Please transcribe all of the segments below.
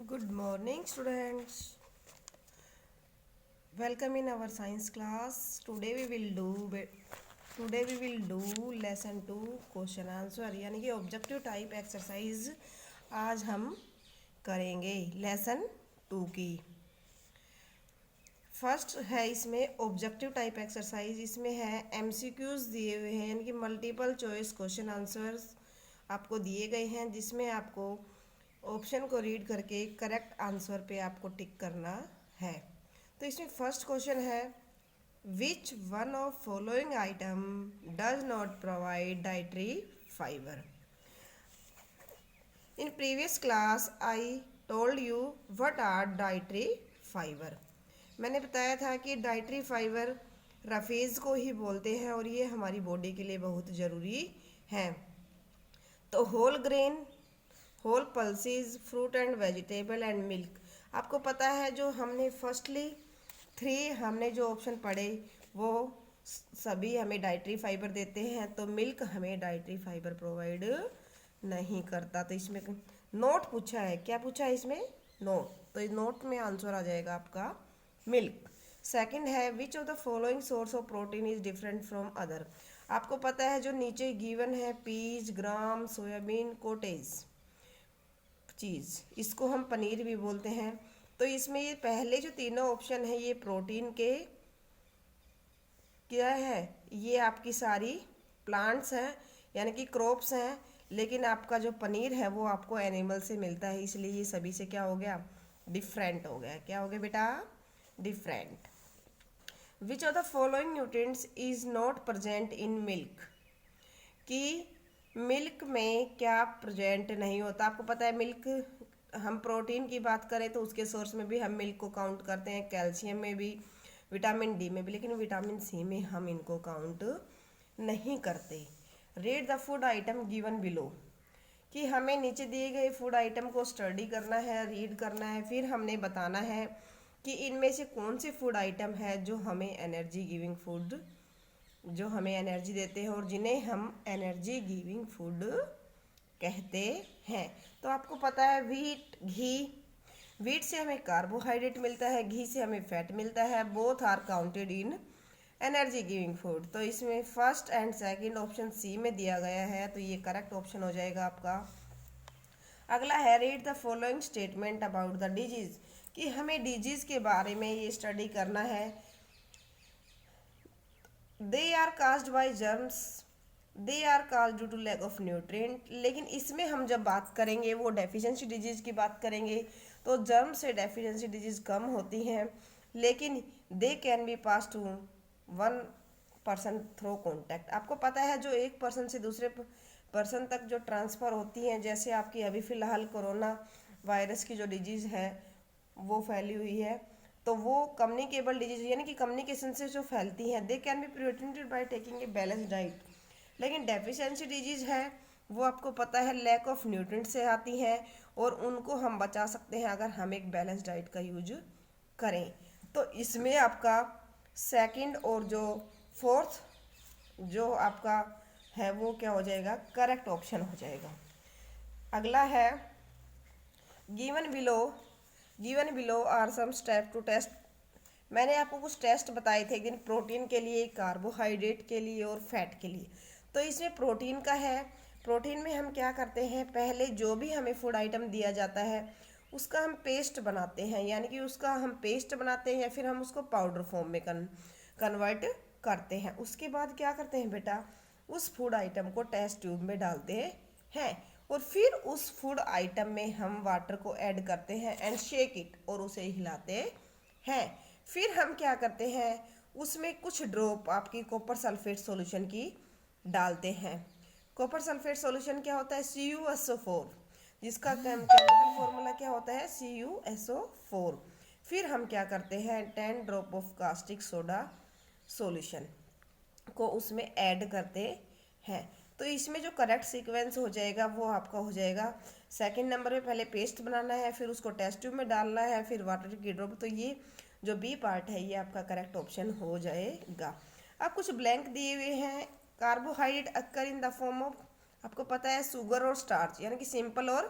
Good morning, students. Welcome in our science class. Today we will do lesson 2 question answer यानी कि objective type exercise आज हम करेंगे lesson 2 की। First है इसमें ऑब्जेक्टिव टाइप एक्सरसाइज। इसमें है एमसीक्यूज दिए हुए हैं यानी कि मल्टीपल चॉइस क्वेश्चन आंसर्स आपको दिए गए हैं, जिसमें आपको ऑप्शन को रीड करके करेक्ट आंसर पे आपको टिक करना है। तो इसमें फर्स्ट क्वेश्चन है, which one of following item does not provide dietary fibre. In previous class I told you what are dietary fibre. मैंने बताया था कि डाइटरी फाइबर रफेज को ही बोलते हैं और ये हमारी बॉडी के लिए बहुत ज़रूरी है। तो whole grain, whole pulses, fruit and vegetable and milk. आपको पता है जो हमने फर्स्टली 3 हमने जो ऑप्शन पढ़े वो सभी हमें डाइटरी फाइबर देते हैं, तो मिल्क हमें डाइटरी फाइबर प्रोवाइड नहीं करता। तो इसमें नोट पूछा है, क्या पूछा है इसमें? नोट। तो इस नोट में आंसर आ जाएगा आपका मिल्क। सेकंड है, which of the following source of protein is different from other. आपको पता है जो नीचे गिवन है पीज, ग्राम, सोयाबीन, कॉटेज चीज़, इसको हम पनीर भी बोलते हैं। तो इसमें ये पहले जो तीनों ऑप्शन है ये प्रोटीन के क्या है, ये आपकी सारी प्लांट्स हैं यानी कि क्रॉप्स हैं, लेकिन आपका जो पनीर है वो आपको एनिमल से मिलता है, इसलिए ये सभी से क्या हो गया? डिफरेंट हो गया। क्या हो गया बेटा? Different. Which of the following nutrients is not present in milk. कि मिल्क में क्या प्रेजेंट नहीं होता। आपको पता है मिल्क, हम प्रोटीन की बात करें तो उसके सोर्स में भी हम मिल्क को काउंट करते हैं, कैल्शियम में भी, विटामिन डी में भी, लेकिन विटामिन सी में हम इनको काउंट नहीं करते। Read the food item given below. कि हमें नीचे दिए गए फूड आइटम को स्टडी करना है, रीड करना है, फिर हमने बताना है कि इनमें से कौन से फूड आइटम है जो हमें एनर्जी गिविंग फूड, जो हमें एनर्जी देते हैं और जिन्हें हम एनर्जी गिविंग फूड कहते हैं। तो आपको पता है वीट, घी, वीट से हमें कार्बोहाइड्रेट मिलता है, घी से हमें फैट मिलता है, both are counted in energy giving food. तो इसमें first and second option C में दिया गया है, तो ये करेक्ट ऑप्शन हो जाएगा आपका। अगला है, read the following statement about the disease. कि हमें डिजीज के बारे में ये स्टडी करना है। They are caused by germs, they are caused due to lack of nutrient. लेकिन इसमें हम जब बात करेंगे वो डेफिशिएंसी डिजीज की बात करेंगे, तो जर्म से डेफिशिएंसी डिजीज कम होती हैं, लेकिन they can be pass to 1 person through contact. आपको पता है जो एक पर्सन से दूसरे पर्सन तक जो ट्रांसफ़र होती हैं, जैसे आपकी अभी फ़िलहाल कोरोना वायरस की जो डिजीज़ है वो फैली हुई है, तो वो कम्युनिकेबल डिजीज यानी कि कम्युनिकेशन से जो फैलती हैं, दे can be prevented by taking a balance diet. लेकिन डेफिशिएंसी डिजीज है वो आपको पता है लैक ऑफ न्यूट्रिएंट से आती हैं, और उनको हम बचा सकते हैं अगर हम एक बैलेंस डाइट का यूज करें। तो इसमें आपका सेकंड और जो फोर्थ जो आपका है वो क्या हो जाएगा? करेक्ट ऑप्शन हो जाएगा। अगला है, given below are some step to test. मैंने आपको कुछ टेस्ट बताए थे कि प्रोटीन के लिए, कार्बोहाइड्रेट के लिए और फैट के लिए। तो इसमें प्रोटीन का है, प्रोटीन में हम क्या करते हैं, पहले जो भी हमें फूड आइटम दिया जाता है उसका हम पेस्ट बनाते हैं, यानी कि उसका हम पेस्ट बनाते हैं या फिर हम उसको पाउडर फॉर्म में कन्वर्ट करते हैं। उसके बाद क्या करते हैं बेटा, उस फूड आइटम को टेस्ट ट्यूब में डालते हैं और फिर उस फूड आइटम में हम वाटर को ऐड करते हैं एंड शेक इट, और उसे हिलाते हैं। फिर हम क्या करते हैं, उसमें कुछ ड्रॉप आपकी कॉपर सल्फेट सॉल्यूशन की डालते हैं। कॉपर सल्फेट सॉल्यूशन क्या होता है? CuSO4, जिसका केमिकल फॉर्मूला क्या होता है? CuSO4। फिर हम क्या करते हैं, 10 drop of caustic soda solution को उसमें ऐड करते हैं। तो इसमें जो करेक्ट सीक्वेंस हो जाएगा वो आपका हो जाएगा, सेकंड नंबर पे पहले पेस्ट बनाना है, फिर उसको टेस्ट ट्यूब में डालना है, फिर वाटर की ड्रॉप। तो ये जो बी पार्ट है ये आपका करेक्ट ऑप्शन हो जाएगा। अब कुछ ब्लैंक दिए हुए हैं। Carbohydrate occur in the form of, आपको पता है शुगर और स्टार्च, यानी कि सिंपल और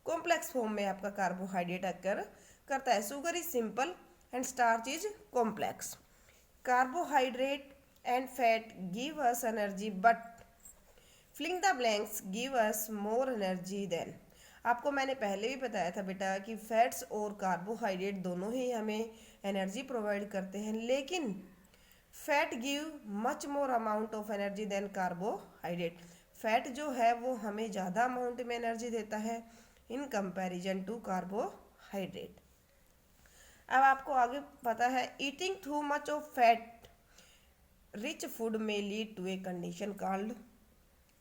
कॉम्प्लेक्स फॉर्म में आपका कार्बोहाइड्रेट अकर करता है। Sugar is simple and starch is complex. Carbohydrate and fat give us energy but filling the blanks give us more energy than. आपको मैंने पहले भी बताया था बेटा कि फैट्स और कार्बोहाइड्रेट दोनों ही हमें एनर्जी प्रोवाइड करते हैं, लेकिन fat give much more amount of energy than carbohydrate. Fat जो है वो हमें ज़्यादा अमाउंट में एनर्जी देता है इन कंपैरिजन टू कार्बोहाइड्रेट। अब आपको आगे पता है eating too much of fat rich food में lead to a condition called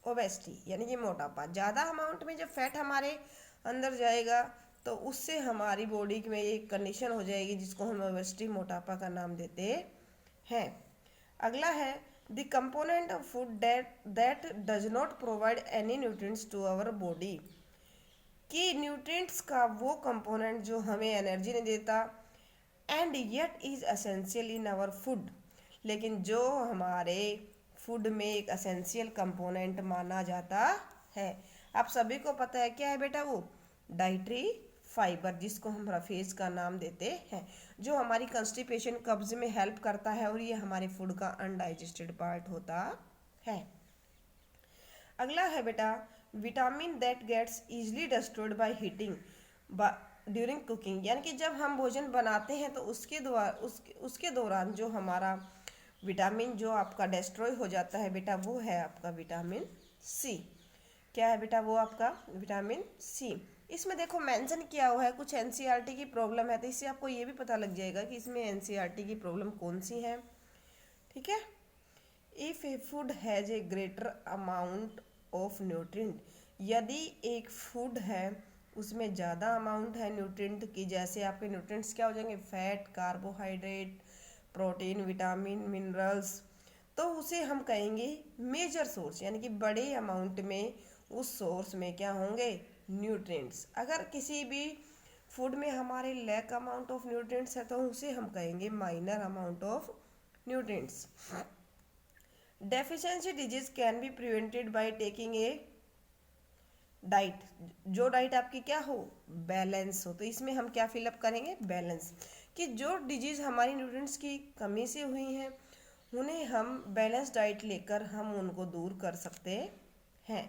obesity, यानी कि मोटापा। ज़्यादा अमाउंट में जब फैट हमारे अंदर जाएगा तो उससे हमारी बॉडी में एक कंडीशन हो जाएगी जिसको हम ओबेसिटी, मोटापा का नाम देते हैं। अगला है the component of food that does not provide any nutrients to our body, कि न्यूट्रिएंट्स का वो कंपोनेंट जो हमें एनर्जी नहीं देता and yet is essential in our food, लेकिन जो हमारे फूड में एक एसेंशियल कंपोनेंट माना जाता है। आप सभी को पता है क्या है बेटा, वो डाइटरी फाइबर, जिसको हम रफेज का नाम देते हैं, जो हमारी कंस्टिपेशन, कब्ज में हेल्प करता है और ये हमारे फूड का अनडाइजेस्टेड पार्ट होता है। अगला है बेटा vitamin that gets easily destroyed by heating during cooking, यानी कि जब हम भोजन बनाते हैं तो उसके दौरान जो हमारा विटामिन जो आपका डिस्ट्रॉय हो जाता है बेटा, वो है आपका विटामिन सी। क्या है बेटा, वो आपका विटामिन सी। इसमें देखो मेंशन किया हुआ है कुछ एनसीईआरटी की प्रॉब्लम है, तो इससे आपको ये भी पता लग जाएगा कि इसमें एनसीईआरटी की प्रॉब्लम कौन सी है। ठीक है। If A food has a greater amount of nutrient, यदि एक फूड है उसमें ज़्यादा अमाउंट है न्यूट्रिएंट की, जैसे आपके न्यूट्रिएंट्स क्या हो जाएंगे, fat, carbohydrate, protein, vitamin, minerals, तो उसे हम कहेंगे मेजर सोर्स, यानी कि बड़े अमाउंट में उस सोर्स में क्या होंगे, न्यूट्रिएंट्स। अगर किसी भी फूड में हमारे लैक अमाउंट ऑफ न्यूट्रिएंट्स है तो उसे हम कहेंगे minor amount of nutrients. Deficiency disease can be prevented by taking a diet, जो डाइट आपकी क्या हो, बैलेंस हो। तो इसमें हम क्या फिलअप करेंगे, बैलेंस, कि जो डिजीज हमारी न्यूट्रिएंट्स की कमी से हुई हैं उन्हें हम बैलेंस डाइट लेकर हम उनको दूर कर सकते हैं।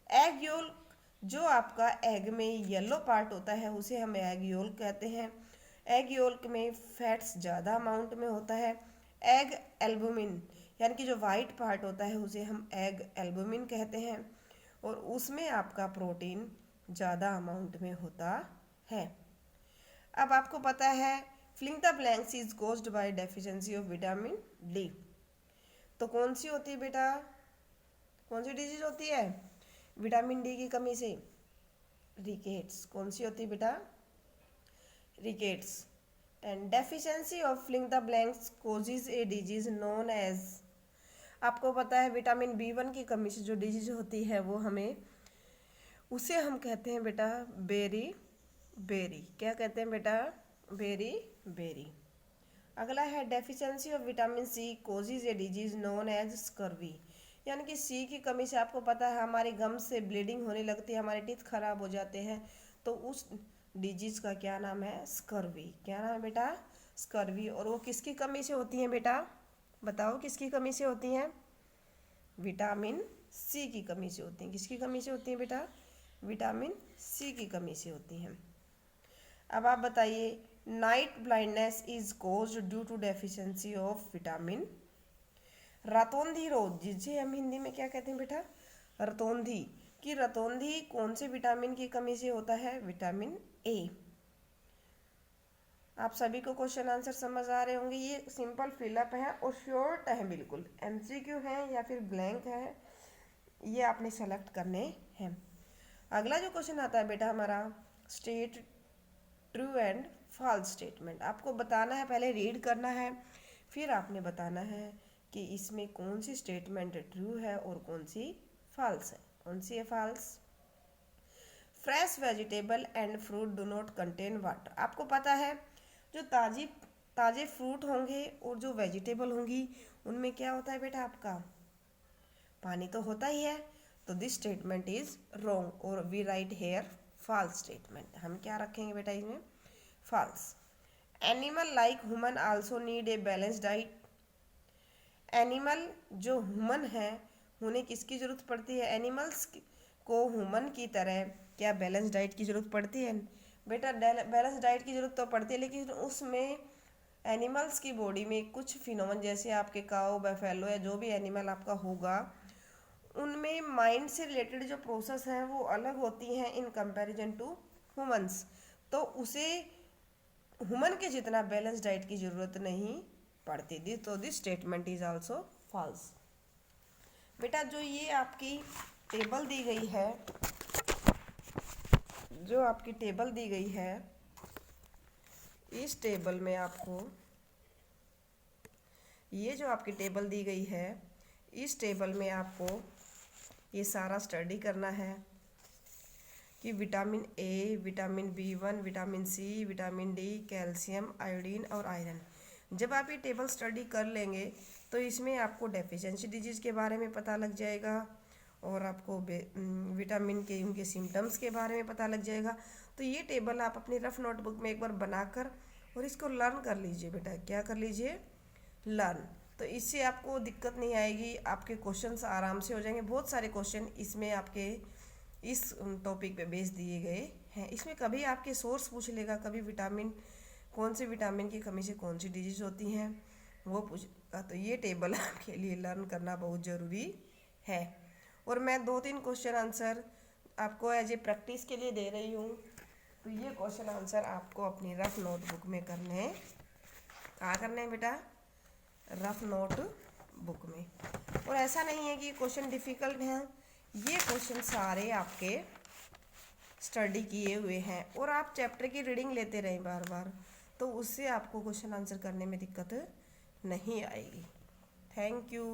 एग योल्क, जो आपका एग में येलो पार्ट होता है उसे हम एग योल्क कहते हैं। एग योल्क में फैट्स ज़्यादा अमाउंट में होता है। एग एल्बुमिन, यानी कि जो वाइट पार्ट होता है उसे हम एग एल्बुमिन कहते हैं, और उसमें आपका प्रोटीन ज़्यादा अमाउंट में होता है। अब आपको पता है filling the blanks is caused by deficiency of vitamin D, तो कौन सी होती है बेटा, कौन सी डिजीज होती है विटामिन डी की कमी से, रिकेट्स। कौन सी होती है बेटा, rickets. And deficiency of filling the blanks causes a disease known as, आपको पता है विटामिन बी1 की कमी से जो डिजीज होती है वो हमें, उसे हम कहते हैं बेटा बेरी बेरी। क्या कहते हैं बेटा, बेरी बेरी। अगला है deficiency of vitamin C causes a disease known as scurvy, यानी कि सी की कमी से आपको पता है हमारे गम से ब्लीडिंग होने लगती है, हमारे टीथ खराब हो जाते हैं, तो उस डिजीज का क्या नाम है, स्कर्वी। क्या नाम है बेटा, स्कर्वी। और वो किसकी कमी से होती है बेटा, बताओ किसकी कमी से होती हैं, विटामिन सी की कमी से होती हैं। किसकी कमी से होती हैं बेटा, विटामिन सी की कमी से होती हैं। अब आप बताइए night blindness is caused due to deficiency of vitamin, रातोंधी रोग, जिसे हम हिंदी में क्या कहते हैं बेटा, रतौंधी, कि रतौंधी कौन से विटामिन की कमी से होता है, विटामिन ए। आप सभी को क्वेश्चन आंसर समझ आ रहे होंगे। ये सिंपल फिलअप है और शॉर्ट है, बिल्कुल एमसीक्यू है या फिर ब्लैंक है, ये आपने सेलेक्ट करने हैं। अगला जो क्वेश्चन आता है बेटा हमारा, state true and false statement. आपको बताना है, पहले रीड करना है, फिर आपने बताना है कि इसमें कौन सी स्टेटमेंट ट्रू है और कौन सी फॉल्स है। कौन सी है false, fresh vegetable and fruit do not contain water. आपको पता है जो ताजे फ्रूट होंगे और जो वेजिटेबल होंगी उनमें क्या होता है बेटा, आपका पानी तो होता ही है, तो दिस स्टेटमेंट इज रॉन्ग, और we write here false statement. हम क्या रखेंगे बेटा इसमें? False. Animal like human also need a balance diet. Animal जो ह्यूमन है उन्हें किसकी ज़रूरत पड़ती है? एनिमल्स को ह्यूमन की तरह क्या बैलेंस डाइट की ज़रूरत पड़ती है? बेटा बैलेंस डाइट की ज़रूरत तो पड़ती है, लेकिन उसमें एनिमल्स की बॉडी में कुछ फिनोमेन, जैसे आपके काऊ, बफेलो या जो भी एनिमल आपका होगा, उनमें माइंड से रिलेटेड जो प्रोसेस हैं वो अलग होती हैं इन कंपैरिजन टू ह्यूमंस। तो उसे ह्यूमन के जितना बैलेंस डाइट की ज़रूरत नहीं पड़ती थी। तो this statement is also false. बेटा जो ये आपकी टेबल दी गई है, जो आपकी टेबल दी गई है, इस टेबल में आपको ये जो आपकी टेबल दी गई है, इस टेबल में आपको ये सारा स्टडी करना है कि vitamin A, vitamin B1, vitamin C, vitamin D, calcium, iodine और आयरन। जब आप ये टेबल स्टडी कर लेंगे तो इसमें आपको डेफिशिएंसी डिजीज़ के बारे में पता लग जाएगा और आपको विटामिन के उनके सिम्टम्स के बारे में पता लग जाएगा। तो ये टेबल आप अपनी रफ नोटबुक में एक बार बनाकर और इसको लर्न कर लीजिए बेटा। क्या कर लीजिए? लर्न। तो इससे आपको दिक्कत नहीं आएगी, आपके क्वेश्चंस आराम से हो जाएंगे। बहुत सारे क्वेश्चन इसमें आपके इस टॉपिक पे बेस दिए गए हैं। इसमें कभी आपके सोर्स पूछ लेगा, कभी विटामिन, कौन से विटामिन की कमी से कौन सी डिजीज होती हैं वो पूछेगा। तो ये टेबल आपके लिए लर्न करना बहुत ज़रूरी है। और मैं 2-3 क्वेश्चन आंसर आपको एज ए प्रैक्टिस के लिए दे रही हूँ। तो ये क्वेश्चन आंसर आपको अपनी रफ नोटबुक में करने, कहाँ करने हैं बेटा? रफ नोट बुक में। और ऐसा नहीं है कि क्वेश्चन डिफ़िकल्ट हैं, ये क्वेश्चन सारे आपके स्टडी किए हुए हैं और आप चैप्टर की रीडिंग लेते रहें बार बार, तो उससे आपको क्वेश्चन आंसर करने में दिक्कत नहीं आएगी। Thank you.